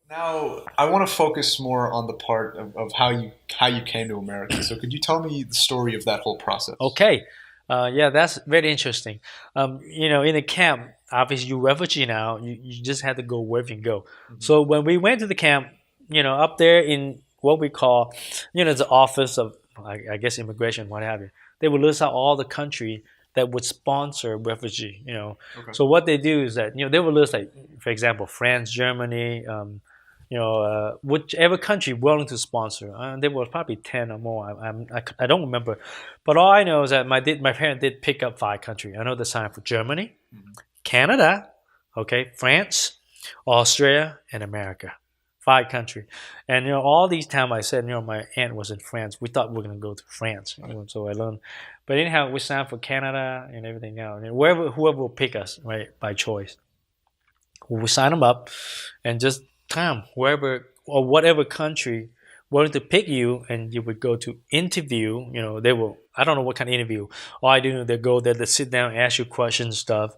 Now I want to focus more on the part of how you came to America. So could you tell me the story of that whole process? Okay. Yeah, that's very interesting. In the camp, obviously you refugee now, you just had to go wherever you go. Hmm. So when we went to the camp, up there in what we call, the office of, I guess, immigration, what have you, they would list out all the country that would sponsor refugee. Okay. So what they do is that, they would list, like, for example, France, Germany, whichever country willing to sponsor. There were probably 10 or more. I don't remember, but all I know is that my parents did pick up five countries. I know they signed for Germany, Hmm. Canada, okay, France, Australia, and America. Five countries, and all these times I said, my aunt was in France. We thought we were gonna go to France, so I learned. But anyhow, we signed for Canada and everything else. And whoever will pick us, right, by choice, we sign them up, and just time wherever or whatever country willing to pick you, and you would go to interview. They will. I don't know what kind of interview. All I do know, they go there, they sit down, ask you questions, stuff,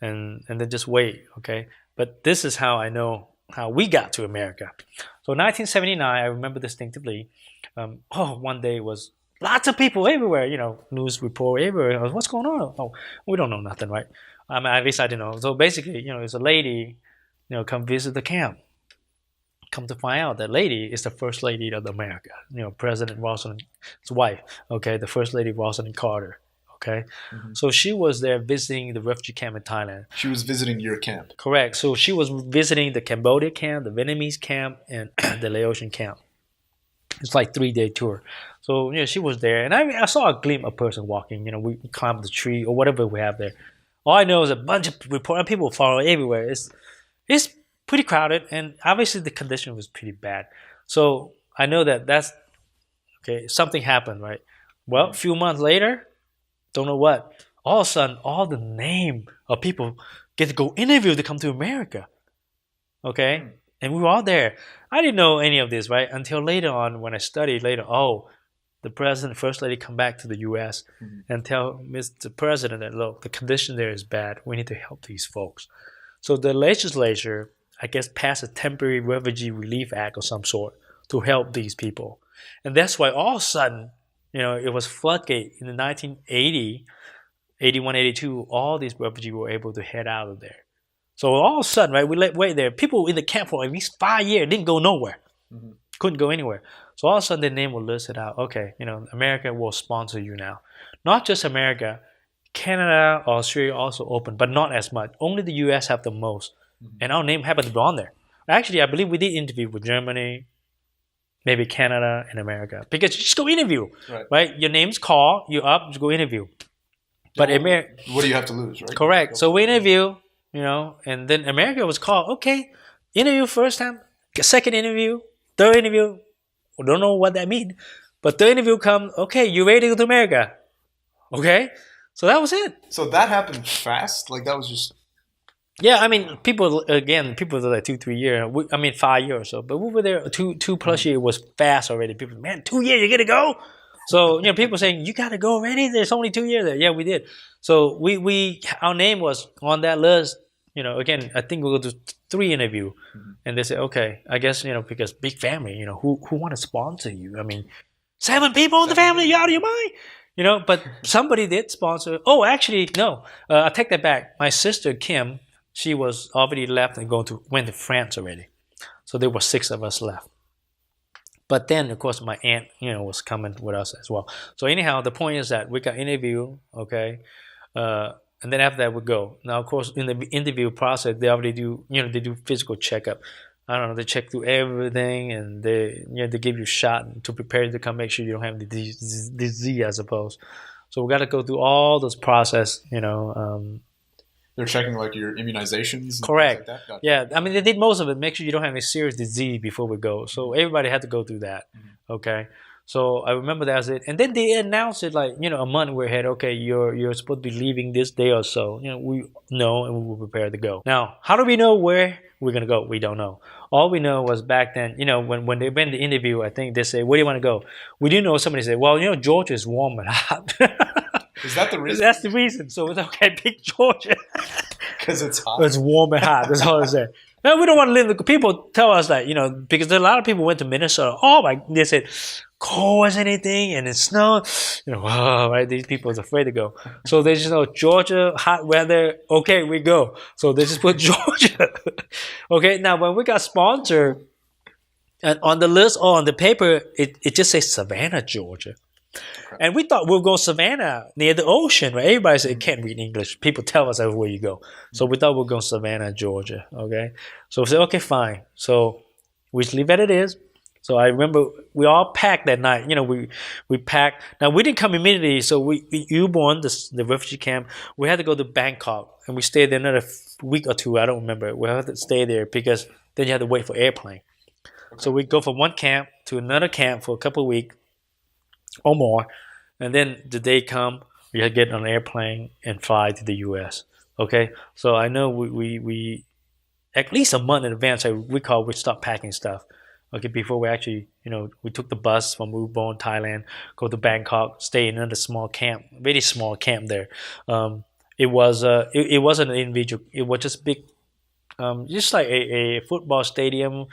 and then just wait. Okay, but this is how I know how we got to America. So 1979, I remember distinctively. One day was lots of people everywhere. News report everywhere. What's going on? Oh, we don't know nothing, right? At least I didn't know. So basically, it's a lady, come visit the camp. Come to find out, that lady is the first lady of America. President Washington's wife. Okay, the first lady Washington Carter. Okay, Hmm. so she was there visiting the refugee camp in Thailand. She was visiting your camp. Correct. So she was visiting the Cambodia camp, the Vietnamese camp, and the Laotian camp. It's like 3 day tour. So she was there, and I saw a glimpse of a person walking. We climbed the tree or whatever we have there. All I know is a bunch of people following everywhere. It's pretty crowded, and obviously the condition was pretty bad. So I know that's okay. Something happened, right? Well, a few months later, don't know what. All of a sudden, all the name of people get to go interview to come to America. Okay, and we were all there. I didn't know any of this, right, until later on when I studied later. Oh, the president, first lady, come back to the U.S. Hmm. and tell Mr. President that, look, the condition there is bad. We need to help these folks. So the legislature, I guess, passed a temporary refugee relief act of some sort to help these people, and that's why all of a sudden, it was floodgate in the 1980, 81, 82. All these refugees were able to head out of there. So all of a sudden, right, we let wait there. People in the camp for at least 5 years didn't go nowhere, Hmm. couldn't go anywhere. So all of a sudden, their name was listed out. Okay, America will sponsor you now. Not just America, Canada, Australia also open, but not as much. Only the U.S. have the most, Hmm. and our name happened to be on there. Actually, I believe we did interview with Germany, maybe Canada and America, because you just go interview, Right. right? Your name's called, you're up, just go interview. But Well, America, what do you have to lose, right? correct. Go So for we it. interview, and then America was called. Okay, interview first time, second interview, third interview. We don't know what that means, but third interview come. Okay, you ready to go to America? Okay, so that was it. So that happened fast. Like that was just. Yeah, I mean, people were like 2 3 years. I mean, 5 years or so, but we were there two plus years was fast already. People, man, 2 years, you gotta go. So people saying you gotta go already. There's only 2 years there. Yeah, we did. So we our name was on that list. Again, I think we'll go to three interview, Mhm. and they say, okay, I guess because big family. Who want to sponsor you? I mean, 7 people in the family. You out of your mind? But somebody did sponsor. Oh, actually, no. I take that back. My sister Kim, she was already left and went to France already. So there were 6 of us left. But then, of course, my aunt, was coming with us as well. So anyhow, the point is that we got interview, okay, and then after that we go. Now, of course, in the interview process, they already do, they do physical checkup. I don't know, they check through everything, and they give you a shot to prepare you to come, make sure you don't have the disease, I suppose. So we got to go through all this process, They're checking like your immunizations and Correct. things like that. Gotcha. Yeah, I mean they did most of it. Make sure you don't have any serious disease before we go. So everybody had to go through that. Okay. So I remember that was it. And then they announced it like a month ahead. Okay, you're supposed to be leaving this day or so. We know and we were prepared to go. Now, how do we know where we're gonna go? We don't know. All we know was back then. When they went to the interview, I think they say, "Where do you want to go?" We didn't know. Somebody said, "Well, Georgia is warm and hot." Is that the reason? That's the reason. So it's okay. Pick Georgia. Because it's hot. It's warm and hot. That's all I say. No, we don't want to live. People tell us that, because a lot of people went to Minnesota. Oh my, they said, cold as anything, and it's snow. Wow, right? These people are afraid to go. So they just know Georgia, hot weather. Okay, we go. So they just put Georgia. Okay, now when we got sponsored, and on the list or on the paper, it just says Savannah, Georgia. And we thought we'll go Savannah near the ocean, right? Everybody said can't read English. People tell us everywhere you go. So we thought we'll go Savannah, Georgia. Okay. So we said, okay, fine. So we just leave it as it is. So I remember we all packed that night. We packed. Now we didn't come immediately. So we U-born, the refugee camp. We had to go to Bangkok, and we stayed there another week or two. I don't remember. We had to stay there because then you had to wait for airplane. Okay. So we go from one camp to another camp for a couple of weeks or more, and then the day come, we had to get on an airplane and fly to the U.S. Okay, so I know we at least a month in advance, we stopped packing stuff. Okay, before we actually, we took the bus from Ubon, Thailand, go to Bangkok, stay in another small camp, very small camp there. It wasn't an individual. It was just big, just like a football stadium.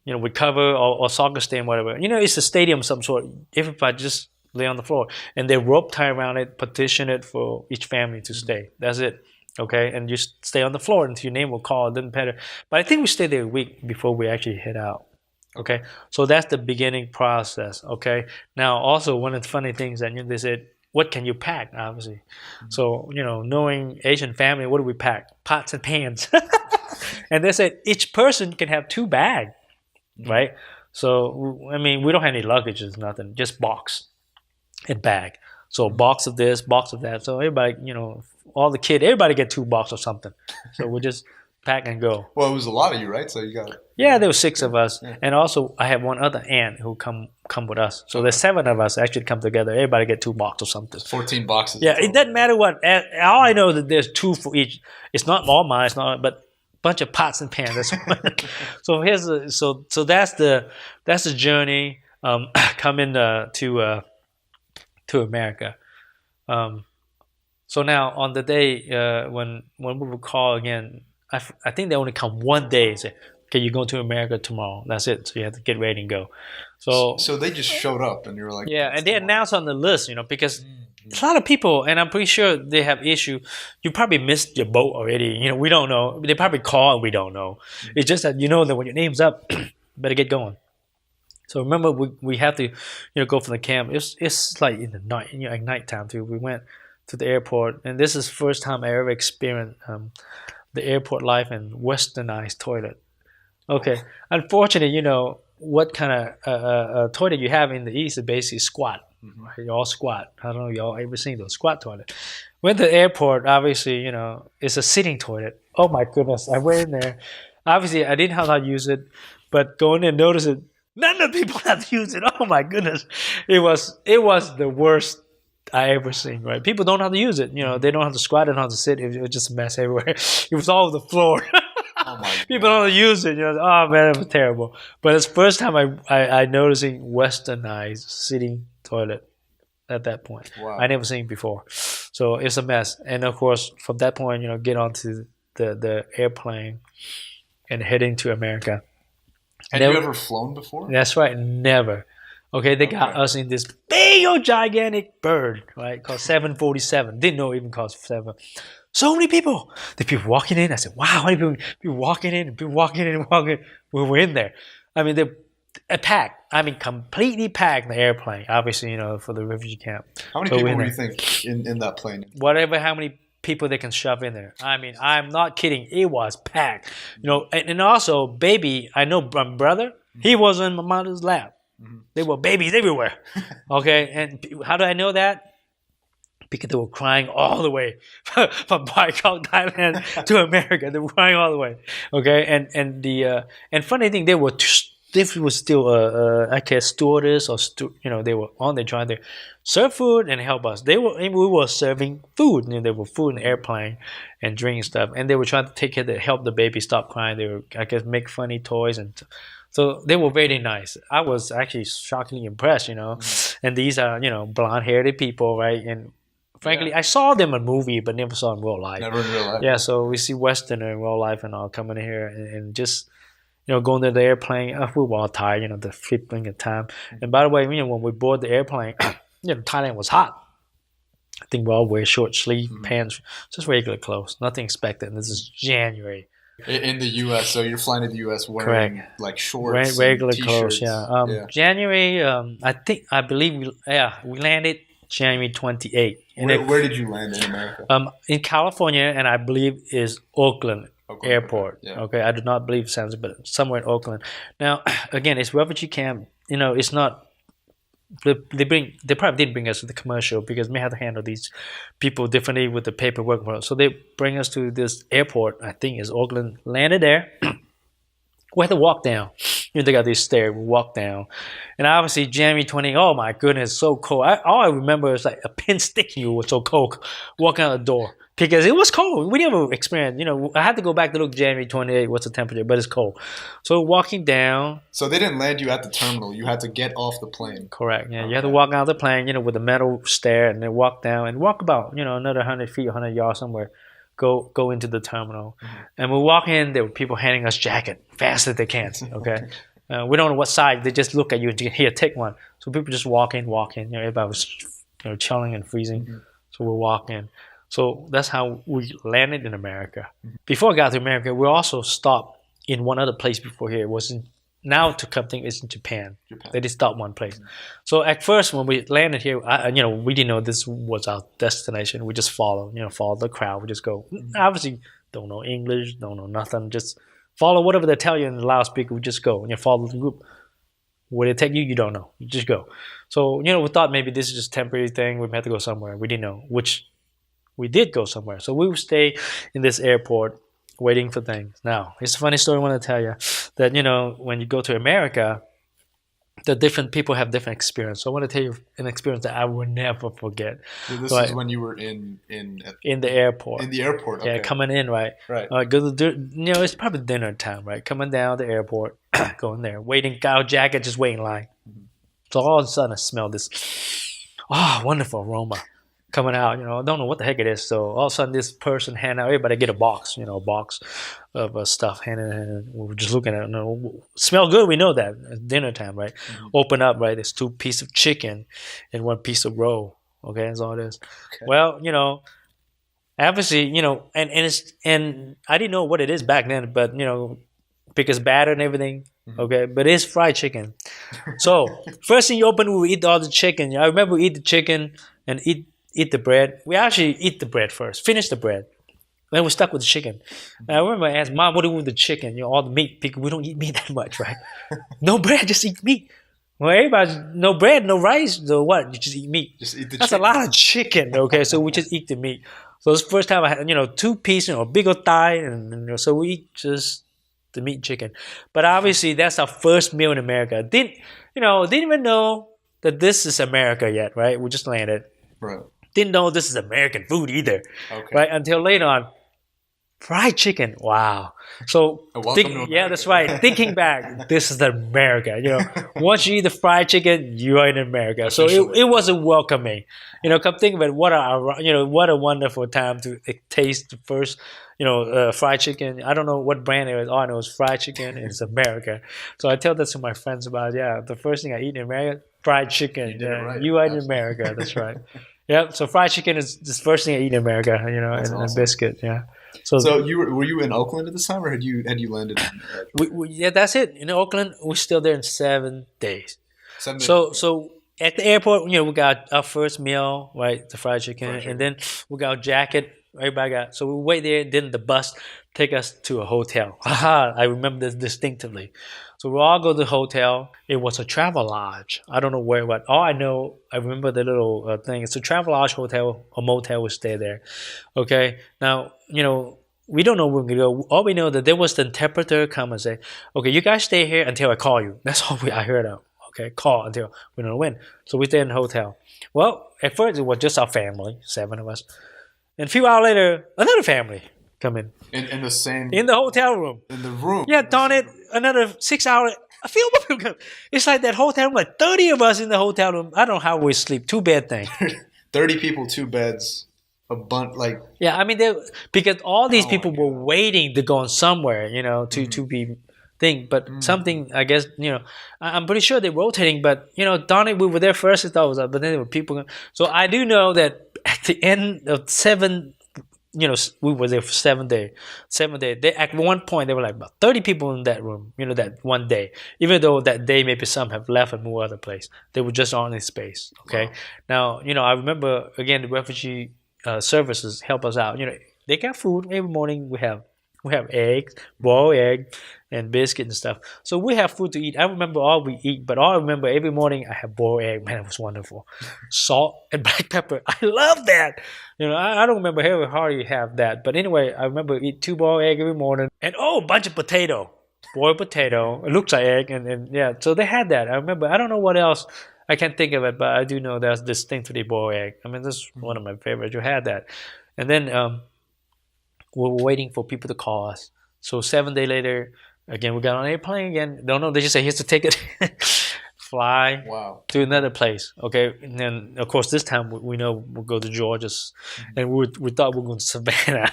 We cover or soccer stadium, whatever. It's a stadium of some sort. Everybody just lay on the floor. And they rope tie around it, partition it for each family to stay. That's it. Okay? And you stay on the floor until your name will call. It doesn't matter. But I think we stayed there a week before we actually head out. Okay? So that's the beginning process. Okay? Now, also, one of the funny things that they said, what can you pack, obviously? Mm-hmm. So, knowing Asian family, what do we pack? Pots and pans. And they said each person can have 2 bags. Right? So, I mean, we don't have any luggage, nothing, just box and bag. So, box of this, box of that. So, everybody, all the kids, everybody get 2 boxes or something. So, we just pack and go. Well, it was a lot of you, right? So, you got... Yeah, there were 6 of us. Yeah. And also, I have one other aunt who come with us. So, there's 7 of us actually come together. Everybody get 2 boxes or something. 14 boxes. Yeah, it doesn't matter what. All I know is that there's 2 for each. It's not all mine, but bunch of pots and pans. So that's the journey coming to America. So now on the day when we will call again, I think they only come one day and say, okay, you're going to America tomorrow. That's it. So you have to get ready and go. So they just showed up and you were like, yeah, and they announced on the list, because a lot of people, and I'm pretty sure they have issue. You probably missed your boat already. We don't know. They probably call and we don't know. It's just that that when your name's up, better get going. So remember, we have to, go from the camp. It's like in the night, like nighttime too. We went to the airport, and this is the first time I ever experienced the airport life and westernized toilet. Okay, unfortunately, what kind of toilet you have in the East is basically squat. Mm-hmm. You all squat. I don't know if y'all ever seen those squat toilet. Went to the airport, obviously, it's a sitting toilet. Oh my goodness, I went in there. Obviously, I didn't know how to use it, but going in and notice it, none of the people have to use it. Oh my goodness, it was the worst I ever seen. Right? People don't know how to use it. They don't know how to squat and how to sit. It was just a mess everywhere. It was all over the floor. Oh my People don't know how to use it. Oh man, it was terrible. But it's the first time I noticing westernized sitting toilet at that point. Wow. I never seen it before. So it's a mess. And of course, from that point, get onto the airplane and heading to America. Had you ever flown before? That's right, never. Okay, they got us in this big old gigantic bird, right, called 747. Didn't know it even called 7. So many people. The people walking in. I said, wow, how many people walking in, people walking in and walking in. We were in there. I mean, they're packed. I mean, completely packed the airplane, obviously, for the refugee camp. How many people do you think in that plane? Whatever, how many people they can shove in there. I mean, I'm not kidding. It was packed. And also, baby, I know my brother, he was in my mother's lap. Mm-hmm. There were babies everywhere. Okay, and how do I know that? Because they were crying all the way from Bangkok, Thailand to America. They were crying all the way. Okay, and funny thing, they were still I guess stewardess or they were on there trying to serve food and help us. We were serving food. They were food in the airplane and drinking stuff, and they were trying to take care to help the baby stop crying. They were, I guess, make funny toys and. So they were very nice. I was actually shockingly impressed, And these are, blonde-haired people, right? And Frankly, Yeah. I saw them in movie, but never saw in real life. Never in real life. Yeah, so we see Westerner in real life and all coming in here and just going to the airplane. We were all tired, the 15th time. And by the way, when we board the airplane, Thailand was hot. I think we all wear short sleeve pants, just regular clothes, nothing expected. And this is January. In the U.S., so you're flying to the U.S. wearing like shorts, regular and clothes. t-shirts. Yeah. January. I believe we landed January 28th. Where did you land in America? In California, and I believe is Oakland Airport. Okay. Yeah. Okay, I do not believe San Jose, but somewhere in Oakland. Now, again, it's refugee camp. It's not. They probably didn't bring us to the commercial because we had to handle these people differently with the paperwork. So they bring us to this airport. I think is Oakland. Landed there. We had to walk down. They got these stairs. We walked down, and obviously January 20. Oh my goodness, so cold. All I remember is like a pin sticking you. It was so cold walking out the door because it was cold. We never experienced. I had to go back to look January 28. What's the temperature? But it's cold. So walking down. So they didn't land you at the terminal. You had to get off the plane. Correct. Yeah, you had to walk out the plane. With a metal stair, and then walk down and walk about another 100 feet, 100 yards somewhere. Go into the terminal, and we walk in. There were people handing us jacket fast as they can. Okay, we don't know what side. They just look at you and you can take one. So people just walk in. Everybody was chilling and freezing. So we walk in. So that's how we landed in America. Before I got to America, we also stopped in one other place before here. It was now to come think it's in Japan. They just stopped one place. So at first when we landed here, we didn't know this was our destination. We just follow the crowd. We just go. Obviously, don't know English, don't know nothing. Just follow whatever they tell you in the loudspeaker. We just go and follow the group. Where they take you, you don't know. You just go. So we thought maybe this is just a temporary thing. We had to go somewhere. We didn't know, which we did go somewhere. So we would stay in this airport. Waiting for things. Now, it's a funny story I want to tell you that, when you go to America, the different people have different experience. So I want to tell you an experience that I will never forget. This is when you were in the airport. In the airport, okay. Yeah, coming in, right? Right. It's probably dinner time, right? Coming down the airport, going there, waiting, got a jacket, just waiting in line. So all of a sudden I smell this, wonderful aroma. Coming out, I don't know what the heck it is. So all of a sudden, this person hand out everybody get a box, a box of stuff handed. We were just looking at it. Smell good. We know that it's dinner time, right? Open up, right? There's 2 pieces of chicken and 1 piece of roll. Okay, that's all it is. Okay. Well, obviously, and I didn't know what it is back then, but because batter and everything. Okay, but it's fried chicken. So first thing you open, we eat all the chicken. I remember we eat the chicken and eat the bread. We actually eat the bread first, finish the bread. Then we're stuck with the chicken. And I remember I asked Mom, what do we do with the chicken? All the meat, because we don't eat meat that much, right? No bread, just eat meat. Well, everybody, no bread, no rice, no what? You just eat meat. Just eat the That's chicken. a lot of chicken, okay? So we just eat the meat. So it's the first time I had, 2 pieces, big old thigh, and so we eat just the meat and chicken. But obviously, that's our first meal in America. Didn't even know that this is America yet, right? We just landed. Right. Didn't know this is American food either, okay. Right? Until later on, fried chicken. Wow. So, that's right. Thinking back, this is America. Once you eat the fried chicken, you are in America. So it wasn't welcoming. Come think of it. What a wonderful time to taste the first, fried chicken. I don't know what brand it was. All I know is fried chicken. It's America. So I tell that to my friends about. Yeah, the first thing I eat in America, fried chicken. You are in America. That's right. Yeah, so fried chicken is the first thing I eat in America, and awesome. A biscuit, yeah. So were you in Oakland at this time, or had you landed? Yeah, that's it. In Oakland, we're still there in 7 days. 7 days. So at the airport, we got our first meal, right, the fried chicken, and then we got our jacket. Everybody got. So we wait there. Then the bus take us to a hotel. I remember this distinctively. So we all go to the hotel. It was a travel lodge. I don't know where, but all I know, I remember the little thing. It's a travel lodge hotel, a motel. We stay there. Okay. Now, we don't know where we're going to go. All we know that there was the interpreter come and say, okay, you guys stay here until I call you. That's all I heard of. Okay. Call until we don't know when. So we stay in the hotel. Well, at first it was just our family, 7 of us. And a few hours later, another family come in. In the same... In the hotel room. In the room. Yeah, darn it. Another 6 hours. A few more people come. It's like that hotel room, like 30 of us in the hotel room. I don't know how we sleep. 2 bed thing. 30 people, two beds, a bunch like. Yeah, I mean, because all these Oh my people were God. waiting to go on somewhere, to be thing. But Mm-hmm. something, I guess, I'm pretty sure they're rotating. But darn it, we were there first. I thought it was, but then there were people. So I do know that at the end of seven, we were there for 7 day. 7 day. They at one point they were like about 30 people in that room. That one day. Even though that day maybe some have left and moved other place, they were just on this space. Okay. Wow. Now I remember again the refugee services help us out. They got food every morning. We have eggs, boiled egg, and biscuit and stuff. So we have food to eat. I remember all we eat, but all I remember every morning I have boiled egg. Man, it was wonderful. Salt and black pepper. I love that. I don't remember how hard you have that, but anyway, I remember eat 2 boiled egg every morning, and a bunch of potato, boiled potato. It looks like egg, and yeah. So they had that. I remember. I don't know what else. I can't think of it, but I do know there's this thing to the boiled egg. I mean, this is one of my favorites. You had that, and then we were waiting for people to call us. So 7 day later, again we got on an airplane again. Don't know. They just say here's the ticket, fly Wow. to another place. Okay, and then of course this time we know we'll go to Georgia, and we thought we were going to Savannah.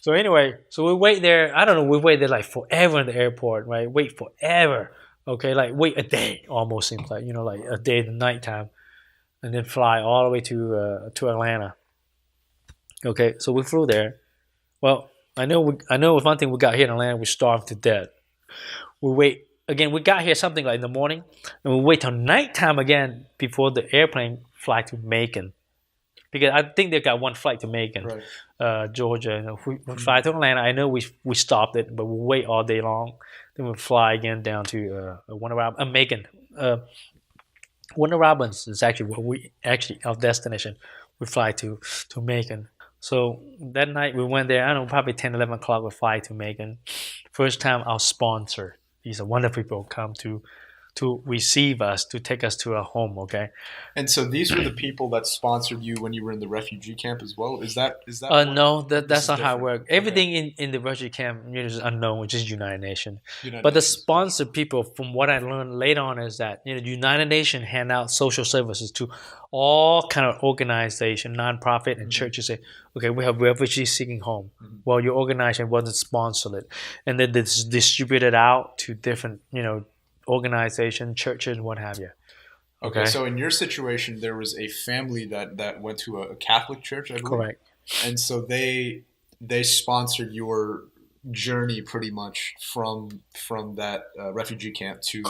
So anyway, so we wait there. I don't know. We wait there like forever in the airport, right? Wait forever. Okay, like wait a day almost seems like like a day in the nighttime, and then fly all the way to Atlanta. Okay, so we flew there. Well, I know one thing we got here in Atlanta, we starved to death. We wait again. We got here something like in the morning, and we wait till nighttime again before the airplane fly to Macon, because I think they got one flight to Macon, Right. Georgia. If we fly to Atlanta, I know we stopped it, but we wait all day long. Then we fly again down to Macon. Warner Robins is actually our destination. We fly to Macon. So that night we went there. I don't know, probably 10, 11 o'clock. We fly to Macon. First time our sponsor, these are wonderful people, come to receive us, to take us to our home. Okay. And so these were the people that sponsored you when you were in the refugee camp as well. Is that what, No, this that's is not how it different? works. Okay. Everything in the refugee camp is unknown, which is United Nations. United But the Nations. sponsor people, from what I learned later on, is that United Nations hand out social services to all kind of organization, nonprofit, and churches. Say, okay, we have refugees seeking home. Well, your organization wasn't sponsored it, and then it's distributed out to different organization, churches, what have you. Okay, so in your situation, there was a family that went to a Catholic church, I believe. Correct. And so they sponsored your journey pretty much from that refugee camp to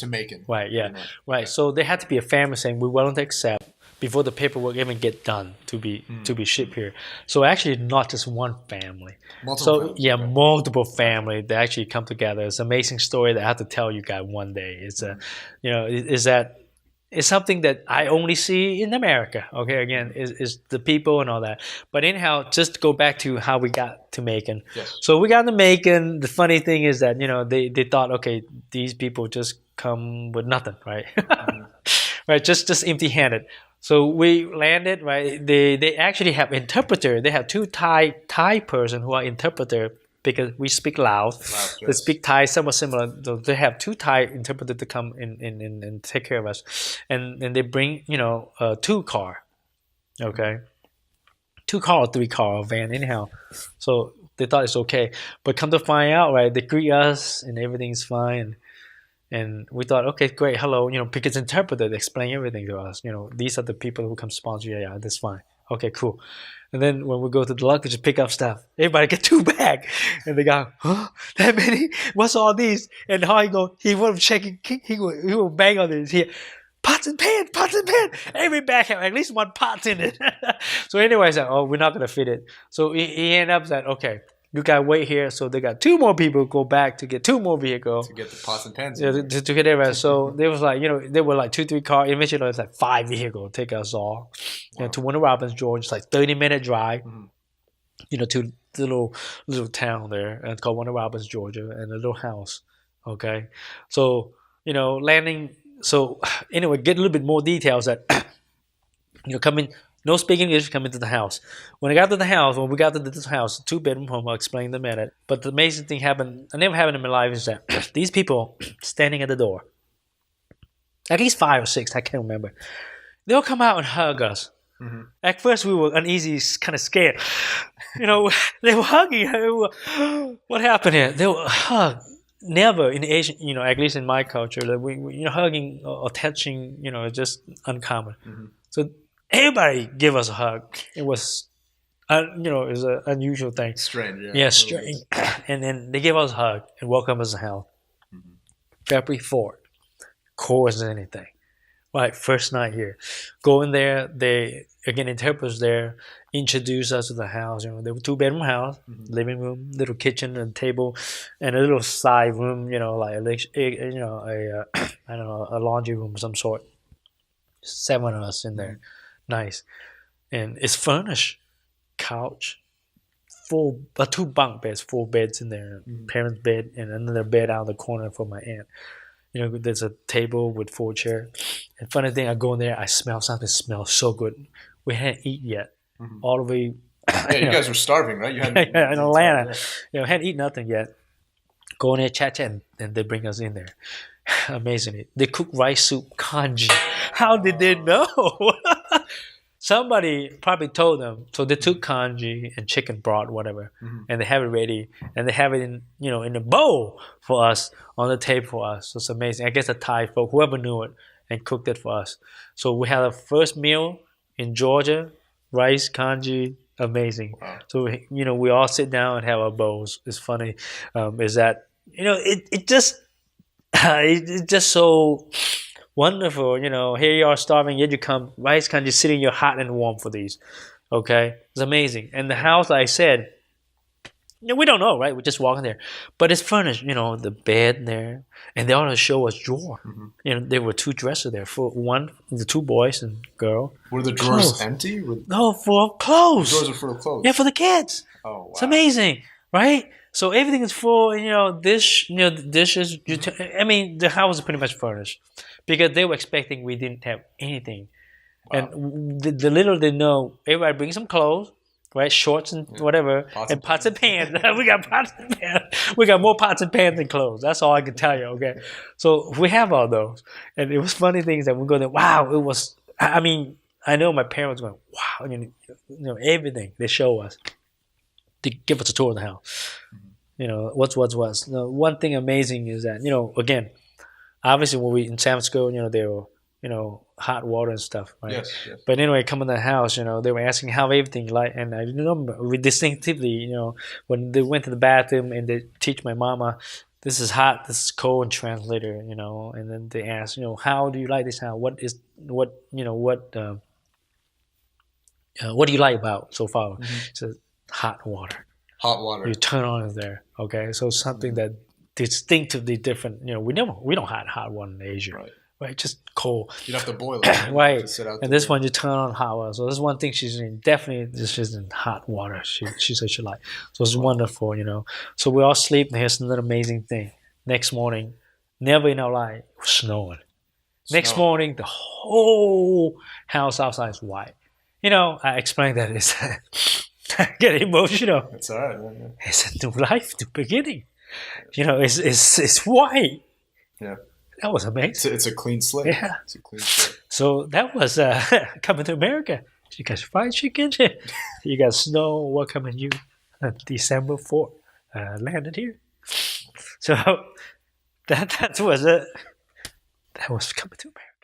Macon. Right, yeah. pretty much. Right. Okay. So they had to be a family saying we're willing to accept before the paperwork even get done to be shipped here. So actually not just one family. Multiple So families, yeah, okay. multiple family that actually come together. It's an amazing story that I have to tell you guys one day. It's it's something that I only see in America. Okay, again, is the people and all that. But anyhow, just to go back to how we got to Macon. Yes. So we got to Macon. The funny thing is that they thought, okay, these people just come with nothing, right? Right, just empty-handed. So we landed, right? They actually have interpreter. They have two Thai person who are interpreter, because we speak loud. They Yes. speak Thai, somewhat similar. So they have two Thai interpreters to come in and take care of us, and they bring two car, okay, 2 car or 3 car van anyhow. So they thought it's okay, but come to find out, right? They greet us and everything's fine. And we thought, okay, great, hello, because interpreter, they explain everything to us. These are the people who come sponsor you. Yeah, that's fine. Okay, cool. And then when we go to the luggage to pick up stuff, everybody get 2 bags. And they go, huh? That many? What's all these? And how he would checking, he would bang on this here. Pots and pans. Every bag have at least 1 pot in it. So anyway, I said, oh, we're not going to fit it. So he ended up saying, okay, you got to wait here. So they got 2 more people go back to get 2 more vehicles. To get the pots and pans. Yeah, to get everywhere. So they was like, they were like 2, 3 cars. Eventually, it's like 5 vehicles take us all. Wow. To Warner Robins, Georgia. It's like 30-minute drive. To the little town there, and it's called Warner Robins, Georgia, and a little house. Okay, so landing. So anyway, get a little bit more details that coming. No speaking English, come into the house. When we got to this house, 2-bedroom home, I'll explain in a minute. But the amazing thing happened, I never happened in my life, is that these people standing at the door, at least 5 or 6, I can't remember, they'll come out and hug us. Mm-hmm. At first, we were uneasy, kind of scared. You know, they were hugging. What happened here? They were hug. Never in Asian, you know, at least in my culture, that we you know, hugging or touching, you know, is just uncommon. Mm-hmm. So everybody give us a hug. It was, you know, it was an unusual thing. Strange, yeah. Yeah, strange. And then they gave us a hug and welcome us to hell. Mm-hmm. February 4th, cold as anything. Right, first night here. Go in there, they, again, interpreters there, introduce us to the house. You know, they were 2-bedroom house, Mm-hmm. living room, little kitchen and table, and a little side room, you know, like, you know, I don't know, a laundry room of some sort. 7 of us in there. Nice. And it's furnished. Couch, full, 2 bunk beds, 4 beds in there. Parents' bed and another bed out of the corner for my aunt. You know, there's a table with 4 chairs. And funny thing, I go in there, I smell something, smells so good. We hadn't eaten yet. All the way. Yeah, you guys were starving, right? You hadn't in Atlanta. You know, hadn't eaten nothing yet. Go in there, chat, and they bring us in there. Amazingly. They cook rice soup, congee. How did they know? Somebody probably told them. So they took congee and chicken broth, whatever, and they have it ready, and they have it in, you know, in a bowl for us on the table for us. So it's amazing. I guess the Thai folk, whoever knew it, and cooked it for us. So we had a first meal in Georgia, rice, congee, amazing. Wow. So, you know, we all sit down and have our bowls. It's funny, is that, you know, it just it's just so wonderful. You know, here you are starving, yet you come, rice congee sitting you're hot and warm for these. Okay, it's amazing. And the house, like I said, you know, we don't know, right? We're just walking there, but it's furnished. You know, the bed there, and they ought to show us drawer. You know, there were 2 dressers there for one, the 2 boys and girl. Were the drawers Clothes. empty? No, for clothes. The drawers are full of clothes. Yeah, for the kids. Oh, wow. It's amazing, right? So everything is full. You know, dishes. I mean, the house is pretty much furnished because they were expecting we didn't have anything, and the little they know, everybody brings some clothes. Right, shorts and whatever, pots and pans. We got pots and pans. We got more pots and pans than clothes. That's all I can tell you. Okay, so we have all those, and it was funny things that we go there. Wow, it was. I mean, I know my parents going, wow, you know, everything they show us. They give us a tour of the house. You know, what's. The one thing amazing is that, you know, again, obviously when we in San Francisco, you know, they were, you know, hot water and stuff, right? Yes. But anyway, coming to the house, you know, they were asking how everything like, and I remember we distinctively, you know, when they went to the bathroom and they teach my mama, this is hot, this is cold, and translator, you know, and then they ask, you know, how do you like this house? What do you like about so far? So hot water. Hot water. You turn on it there, okay? So something that distinctively different. You know, we don't have hot water in Asia. Right, just cold. You don't have to boil it. Right. To sit out and this one you turn on hot water. So this is one thing she's in. Definitely, she's in hot water. She said she liked. So it's wonderful, you know. So we all sleep, and here's another amazing thing. Next morning, never in our life, it was snowing. Next morning, the whole house outside is white. You know, I explained that. It's I get emotional. It's all right, man. It's a new life, new beginning. You know, it's white. Yeah. That was amazing. It's a clean slate. Yeah. It's a clean slate. So that was coming to America. You got fried chicken. You got snow. Welcoming you December 4th. Landed here. So that was it. That was coming to America.